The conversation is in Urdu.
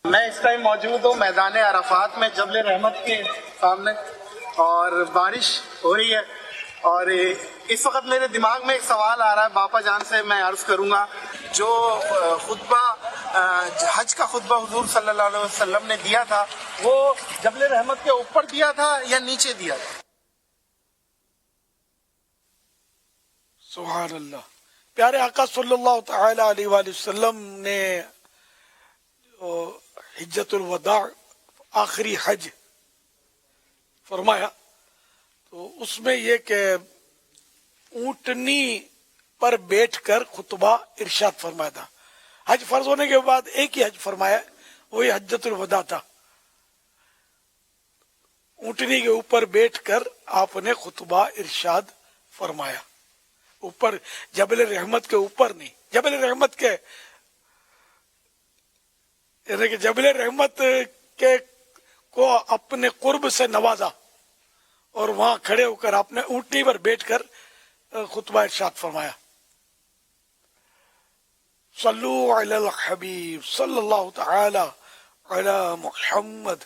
میں اس ٹائم موجود ہوں میدان عرفات میں جبل رحمت کے سامنے، اور بارش ہو رہی ہے، اور اس وقت میرے دماغ میں ایک سوال آ رہا ہے باپا جان سے میں عرض کروں گا، جو خطبہ حج کا خطبہ حضور صلی اللہ علیہ وسلم نے دیا تھا وہ جبل رحمت کے اوپر دیا تھا یا نیچے دیا تھا؟ سبحان اللہ. پیارے آقا صلی اللہ تعالی علیہ وآلہ وسلم نے حجت الوداع آخری حج فرمایا تو اس میں یہ کہ اونٹنی پر بیٹھ کر خطبہ ارشاد فرمایا تھا. حج فرض ہونے کے بعد ایک ہی حج فرمایا، وہی حجت الوداع تھا. اونٹنی کے اوپر بیٹھ کر آپ نے خطبہ ارشاد فرمایا، اوپر جبل رحمت کے اوپر نہیں، جبل رحمت کے یعنی کہ جبل رحمت کے کو اپنے قرب سے نوازا اور وہاں کھڑے ہو کر آپ نے اونٹنی پر بیٹھ کر خطبہ ارشاد فرمایا. صلو علی الحبیب صلی اللہ تعالی علی محمد.